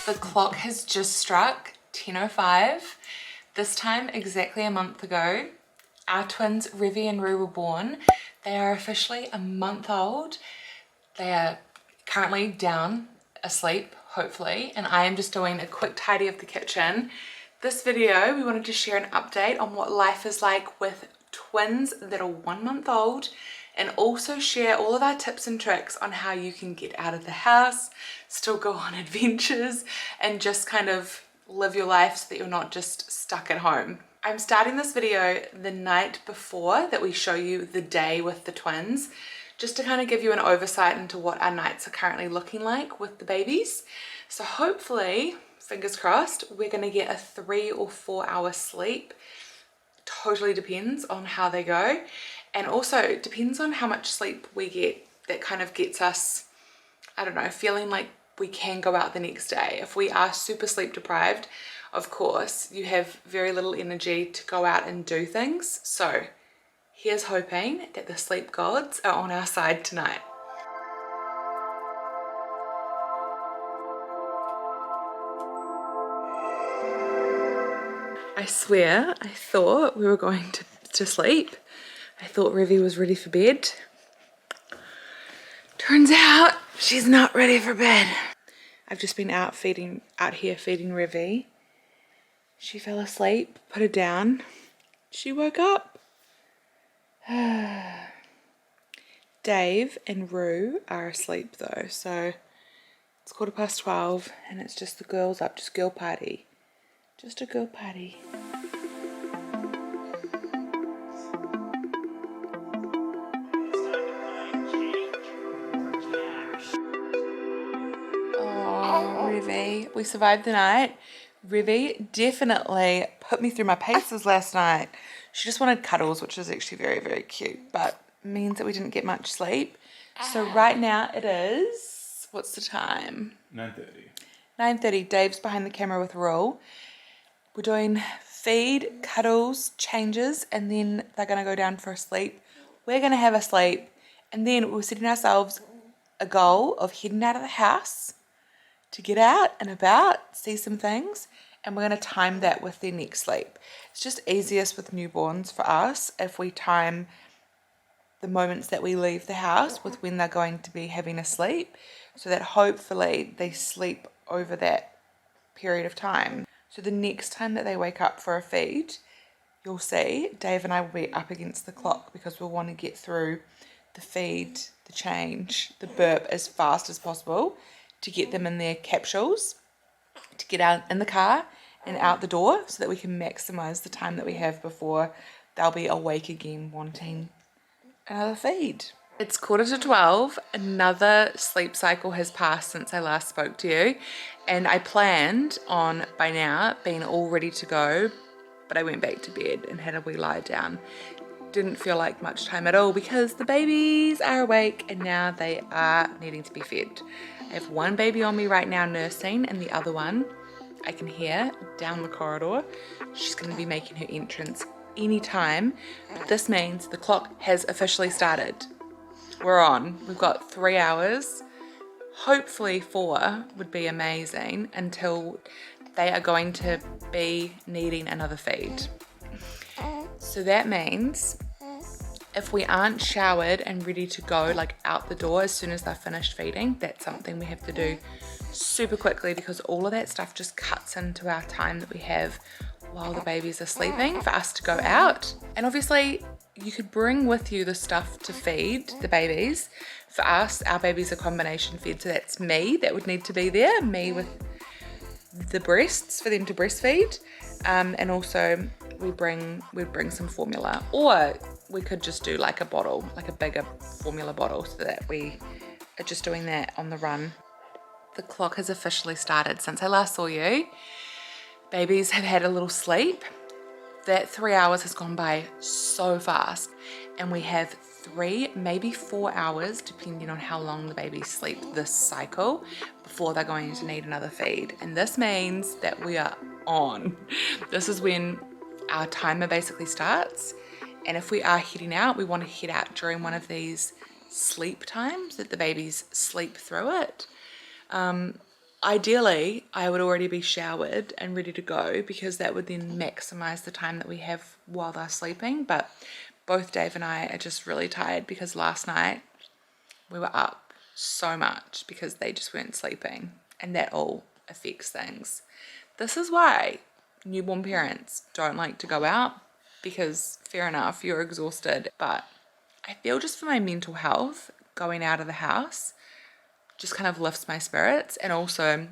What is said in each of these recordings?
The clock has just struck 10:05. This time exactly a month ago, our twins Revi and Rue were born. They are officially a month old. They are currently down asleep, hopefully, and I am just doing a quick tidy of the kitchen. This video, we wanted to share an update on what life is like with twins that are 1 month old, and also share all of our tips and tricks on how you can get out of the house, still go on adventures, and just kind of live your life so that you're not just stuck at home. I'm starting this video the night before that we show you the day with the twins, just to kind of give you an oversight into what our nights are currently looking like with the babies. So hopefully, fingers crossed, we're going to get a 3 or 4 hour sleep. Totally depends on how they go, and also it depends on how much sleep we get. That kind of gets us, I don't know, feeling like we can go out the next day. If we are super sleep deprived, of course you have very little energy to go out and do things. So here's hoping that the sleep gods are on our side tonight. I swear, I thought we were going to sleep. I thought Revi was ready for bed. Turns out she's not ready for bed. I've just been out here feeding Revi. She fell asleep, put her down. She woke up. Dave and Rue are asleep though, so it's 12:15 and it's just the girls up, just girl party. Just a girl party. Oh, Revi, we survived the night. Revi definitely put me through my paces last night. She just wanted cuddles, which is actually very, very cute, but means that we didn't get much sleep. So right now it is, what's the time? 9:30. 9:30. Dave's behind the camera with Rule. We're doing feed, cuddles, changes, and then they're going to go down for a sleep. We're going to have a sleep, and then we're setting ourselves a goal of heading out of the house to get out and about, see some things, and we're going to time that with their next sleep. It's just easiest with newborns for us if we time the moments that we leave the house with when they're going to be having a sleep, so that hopefully they sleep over that period of time. So the next time that they wake up for a feed, you'll see Dave and I will be up against the clock because we'll want to get through the feed, the change, the burp as fast as possible to get them in their capsules, to get out in the car and out the door so that we can maximize the time that we have before they'll be awake again wanting another feed. It's 11:45. Another sleep cycle has passed since I last spoke to you, and I planned on by now being all ready to go, but I went back to bed and had a wee lie down. Didn't feel like much time at all because the babies are awake and now they are needing to be fed. I have one baby on me right now nursing, and the other one I can hear down the corridor. She's going to be making her entrance anytime, but this means the clock has officially started. We're on. We've got 3 hours. Hopefully 4 would be amazing until they are going to be needing another feed. So that means if we aren't showered and ready to go, like out the door as soon as they're finished feeding, that's something we have to do super quickly because all of that stuff just cuts into our time that we have while the babies are sleeping for us to go out. And obviously you could bring with you the stuff to feed the babies. For us, our baby's a combination feed, so that's me that would need to be there, me with the breasts for them to breastfeed, and also we'd bring some formula, or we could just do like a bottle, like a bigger formula bottle, so that we are just doing that on the run. The clock has officially started since I last saw you. Babies have had a little sleep. That 3 hours has gone by so fast, and we have 3, maybe 4 hours, depending on how long the babies sleep this cycle, before they're going to need another feed. And this means that we are on. This is when our timer basically starts, and if we are heading out, we want to head out during one of these sleep times that the babies sleep through it. Ideally, I would already be showered and ready to go because that would then maximize the time that we have while they're sleeping. But both Dave and I are just really tired because last night we were up so much because they just weren't sleeping, and that all affects things. This is why newborn parents don't like to go out, because fair enough, you're exhausted, but I feel just for my mental health, going out of the house just kind of lifts my spirits. And also,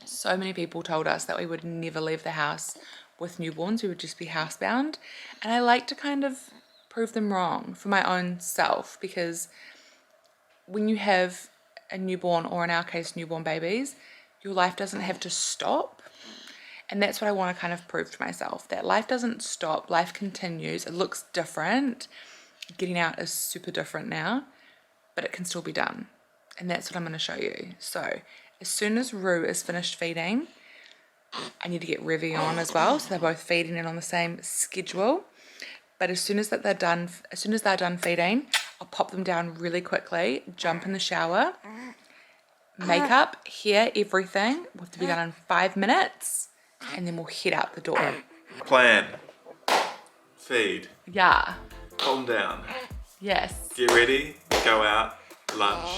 so many people told us that we would never leave the house with newborns, we would just be housebound. And I like to kind of prove them wrong for my own self, because when you have a newborn, or in our case, newborn babies, your life doesn't have to stop. And that's what I want to kind of prove to myself, that life doesn't stop, life continues. It looks different. Getting out is super different now, but it can still be done. And that's what I'm going to show you. So as soon as Rue is finished feeding, I need to get Revy on as well, so they're both feeding in on the same schedule. But as soon as they're done feeding, I'll pop them down really quickly, jump in the shower, makeup, hair, everything. We have to be done in 5 minutes, and then we'll head out the door. Plan. Feed. Yeah. Calm down. Yes. Get ready. Go out. Lunch.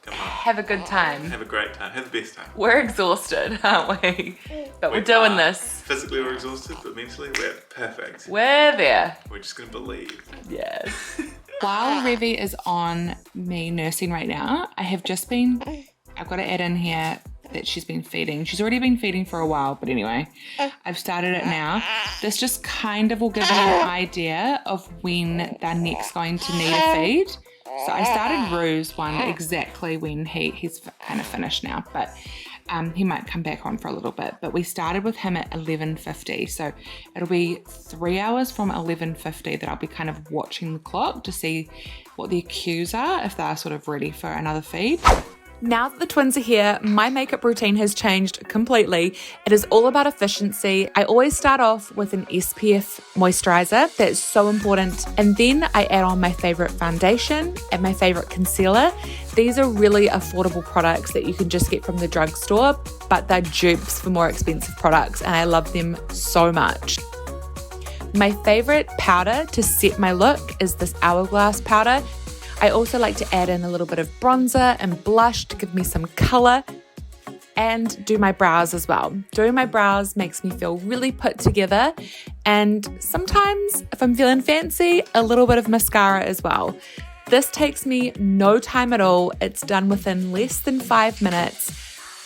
Come on. Have a good time. Have a great time. Have the best time. We're exhausted, aren't we? But we're doing this. Physically we're exhausted, but mentally we're perfect. We're there. We're just going to believe. Yes. While Revy is on me nursing right now, I've got to add in here that she's been feeding. She's already been feeding for a while, but anyway, I've started it now. This just kind of will give me an idea of when they're next going to need a feed. So I started Rue's one exactly when he's kind of finished now, but he might come back on for a little bit. But we started with him at 11:50, so it'll be 3 hours from 11:50 that I'll be kind of watching the clock to see what their cues are, if they're sort of ready for another feed. Now that the twins are here, my makeup routine has changed completely. It is all about efficiency. I always start off with an SPF moisturizer. That's so important. And then I add on my favorite foundation and my favorite concealer. These are really affordable products that you can just get from the drugstore, but they're dupes for more expensive products, and I love them so much. My favorite powder to set my look is this Hourglass powder. I also like to add in a little bit of bronzer and blush to give me some color, and do my brows as well. Doing my brows makes me feel really put together, and sometimes, if I'm feeling fancy, a little bit of mascara as well. This takes me no time at all. It's done within less than 5 minutes,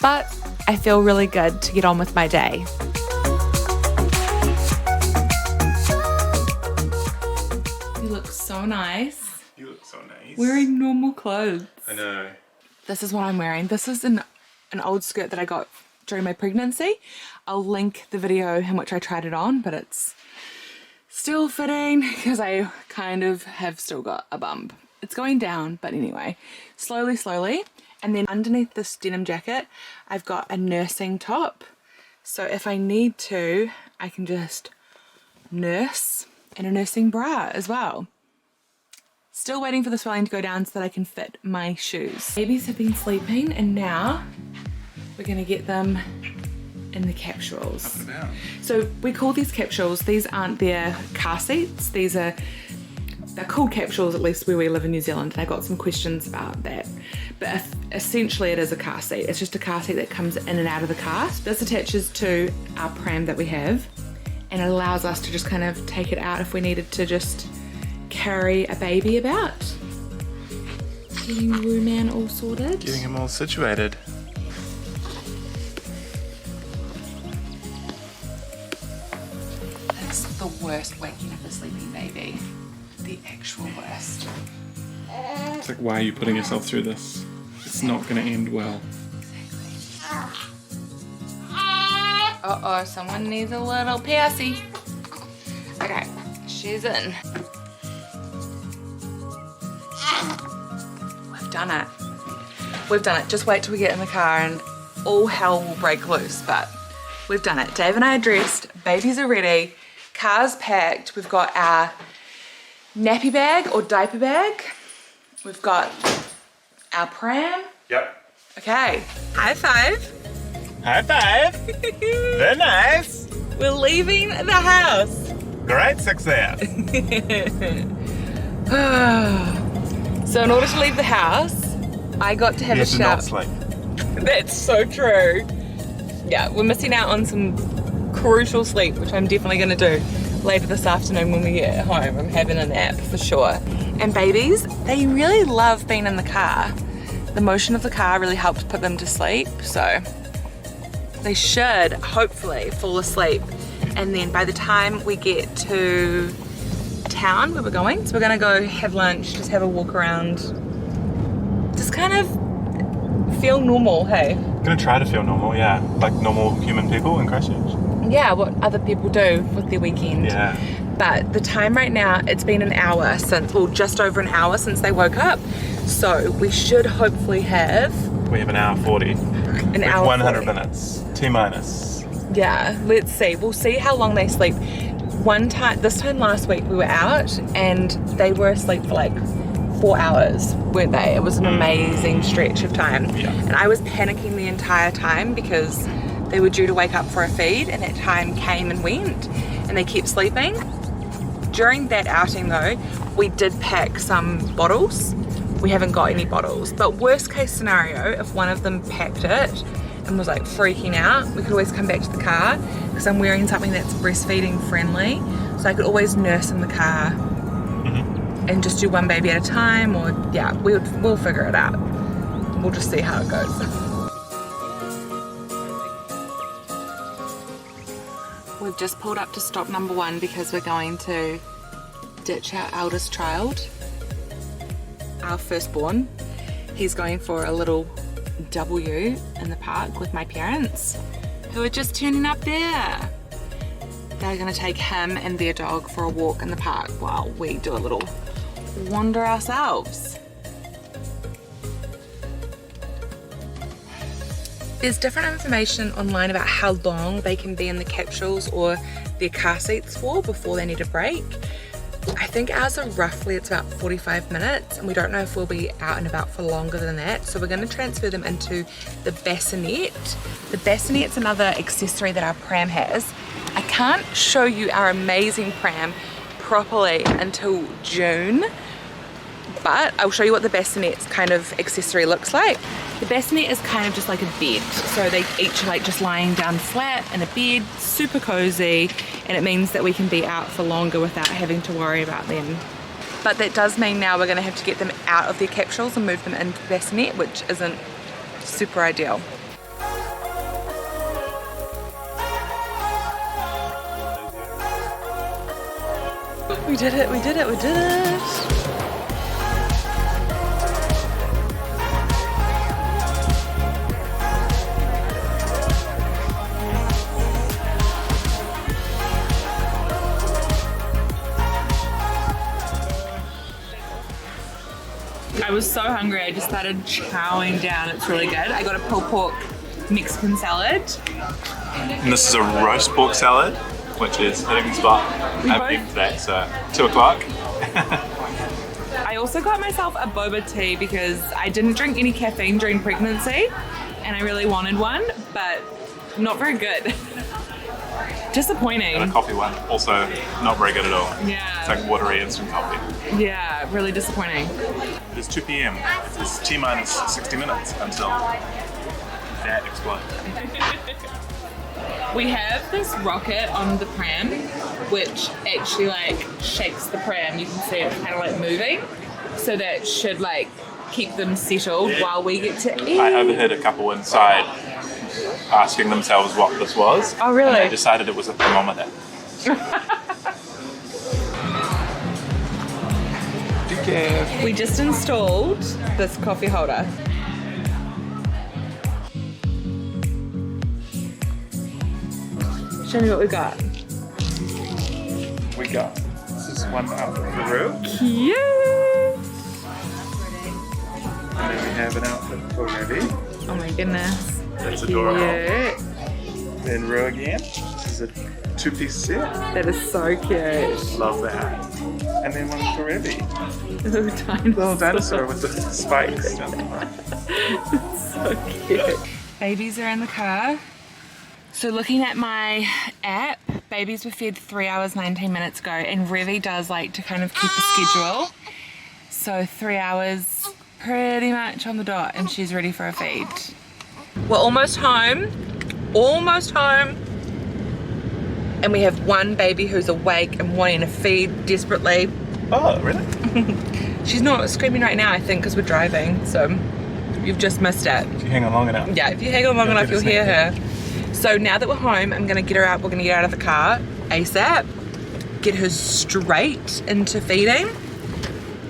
but I feel really good to get on with my day. You look so nice. You look so nice. Wearing normal clothes. I know. This is what I'm wearing. This is an old skirt that I got during my pregnancy. I'll link the video in which I tried it on, but it's still fitting because I kind of have still got a bump. It's going down, but anyway, slowly. And then underneath this denim jacket, I've got a nursing top. So if I need to, I can just nurse in a nursing bra as well. Still waiting for the swelling to go down so that I can fit my shoes. Babies have been sleeping, and now we're gonna get them in the capsules. Up and down. So we call these capsules, these aren't their car seats, they're called capsules, at least where we live in New Zealand, and I got some questions about that. But essentially it is a car seat. It's just a car seat that comes in and out of the car. This attaches to our pram that we have, and it allows us to just kind of take it out if we needed to just carry a baby about. Getting Woo Man all sorted. Getting him all situated. That's the worst waking up a sleeping baby. The actual worst. It's like, why are you putting yourself through this? It's not going to end well. Exactly. Uh-oh, someone needs a little passy. Okay, she's in. We've done it. Just wait till we get in the car and all hell will break loose, but we've done it. Dave and I are dressed, babies are ready, car's packed. We've got our nappy bag or diaper bag. We've got our pram. Yep. Okay, high five. High five. Very nice. We're leaving the house. Great success. So in order to leave the house, I got to have You a have to not shower. sleep. That's so true. Yeah, we're missing out on some crucial sleep, which I'm definitely going to do later this afternoon when we get home. I'm having a nap for sure. And babies, they really love being in the car. The motion of the car really helps put them to sleep, so they should hopefully fall asleep. And then by the time we get to town where we're going, so we're gonna go have lunch, just have a walk around, just kind of feel normal, hey? Gonna try to feel normal, yeah. Like normal human people in Christchurch. Yeah, what other people do with their weekend. Yeah. But the time right now, it's been an hour since, well, just over an hour since they woke up. So we should hopefully have We have an hour 40. an hour 100 40. minutes. T minus. Yeah, let's see. We'll see how long they sleep. This time last week we were out and they were asleep for like 4 hours, weren't they? It was an amazing stretch of time. Yeah. And I was panicking the entire time because they were due to wake up for a feed and that time came and went and they kept sleeping. During that outing though, we did pack some bottles. We haven't got any bottles, but worst case scenario, if one of them packed it and was like freaking out, we could always come back to the car because I'm wearing something that's breastfeeding friendly, so I could always nurse in the car and just do one baby at a time, or yeah, we'll figure it out. We'll just see how it goes. We've just pulled up to stop number 1 because we're going to ditch our eldest child, our firstborn. He's going for a little W in the park with my parents, who are just turning up there. They're gonna take him and their dog for a walk in the park while we do a little wander ourselves. There's different information online about how long they can be in the capsules or their car seats for before they need a break. I think ours are roughly, it's about 45 minutes, and we don't know if we'll be out and about for longer than that. So we're going to transfer them into the bassinet. The bassinet's another accessory that our pram has. I can't show you our amazing pram properly until June, but I'll show you what the bassinet's kind of accessory looks like. The bassinet is kind of just like a bed, so they each are like just lying down flat in a bed, super cozy, and it means that we can be out for longer without having to worry about them. But that does mean now we're going to have to get them out of their capsules and move them into the bassinet, which isn't super ideal. We did it, we did it, we did it! I was so hungry, I just started chowing down. It's really good. I got a pulled pork Mexican salad. And this is a roast pork salad, which is hitting the spot. I haven't eaten today, so 2 o'clock. I also got myself a boba tea because I didn't drink any caffeine during pregnancy and I really wanted one, but not very good. Disappointing. And a coffee one, also not very good at all. Yeah. It's like watery instant coffee. Yeah, really disappointing. It is 2 p.m. It is T minus 60 minutes until that explodes. We have this rocket on the pram, which actually like shakes the pram. You can see it kind of like moving. So that should like keep them settled while we get to eat. I overheard a couple inside asking themselves what this was. Oh, really? And they decided it was a thermometer. We just installed this coffee holder. Show me what we got. We got, this is one out for Peru, Cute! and then we have an outfit for Ruby. Oh my goodness. That's adorable. Cute. Then Ru again. This is a 2-piece set. That is so cute. Love that. And then one for Ruby. Little dinosaur. Little dinosaur with the spikes. So cute. Babies are in the car. So looking at my app, babies were fed 3 hours 19 minutes ago, and Revy does like to kind of keep a schedule. So 3 hours pretty much on the dot, and she's ready for a feed. We're almost home, and we have one baby who's awake and wanting a feed desperately. Oh, really? She's not screaming right now, I think, because we're driving, so you've just missed it. If you hang on long enough. Yeah, if you hang on long enough, you'll hear her. So now that we're home, I'm gonna get her out. We're gonna get her out of the car ASAP, get her straight into feeding.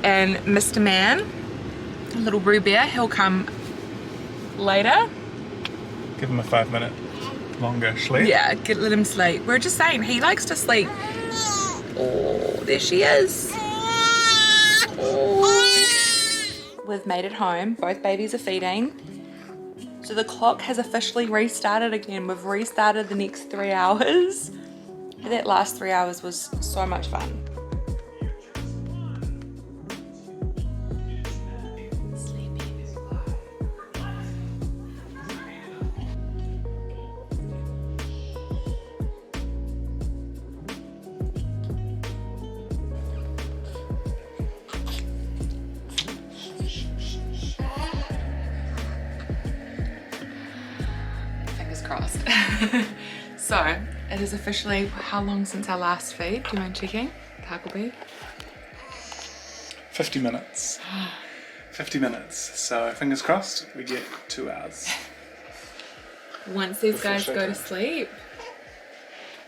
And Mr. Man, little Brew Bear, he'll come later. Give him a 5-minute longer sleep. Yeah, let him sleep. We're just saying, he likes to sleep. Oh, there she is. Oh. We've made it home. Both babies are feeding. So the clock has officially restarted again. We've restarted the next 3 hours. That last 3 hours was so much fun. Crossed. So it is officially how long since our last feed? Do you mind checking? Huckleberry? 50 minutes. 50 minutes. So fingers crossed we get 2 hours. Once these guys go to sleep.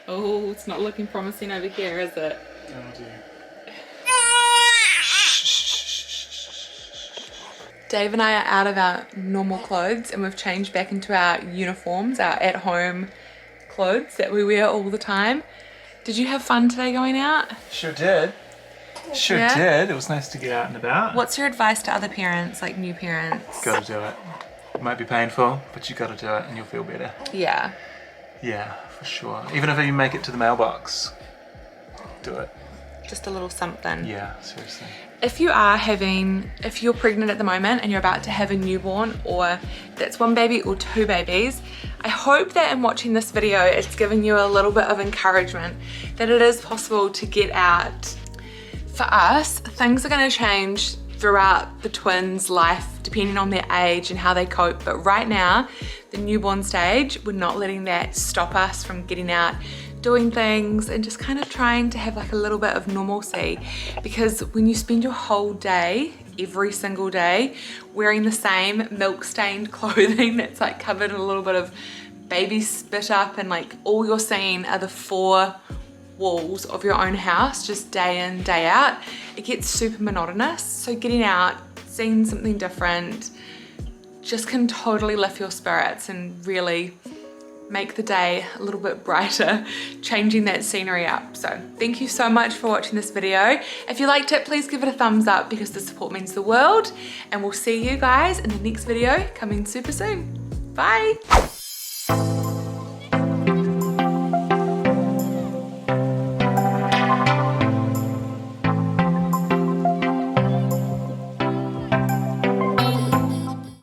Oh, it's not looking promising over here, is it? Oh dear. Dave and I are out of our normal clothes and we've changed back into our uniforms, our at-home clothes that we wear all the time. Did you have fun today going out? Sure did. Sure did. It was nice to get out and about. What's your advice to other parents, like new parents? Gotta do it. It might be painful, but you gotta do it and you'll feel better. Yeah. Yeah, for sure. Even if you make it to the mailbox, do it. Just a little something. Yeah, seriously. If you're pregnant at the moment and you're about to have a newborn, or that's one baby or two babies, I hope that in watching this video it's giving you a little bit of encouragement that it is possible to get out. For us, things are going to change throughout the twins' life depending on their age and how they cope, but right now, the newborn stage, we're not letting that stop us from getting out, doing things, and just kind of trying to have like a little bit of normalcy, because when you spend your whole day, every single day, wearing the same milk stained clothing that's like covered in a little bit of baby spit up, and like all you're seeing are the four walls of your own house just day in, day out, it gets super monotonous. So getting out, seeing something different just can totally lift your spirits and really make the day a little bit brighter, changing that scenery up. So thank you so much for watching this video. If you liked it, please give it a thumbs up because the support means the world, and we'll see you guys in the next video coming super soon. Bye.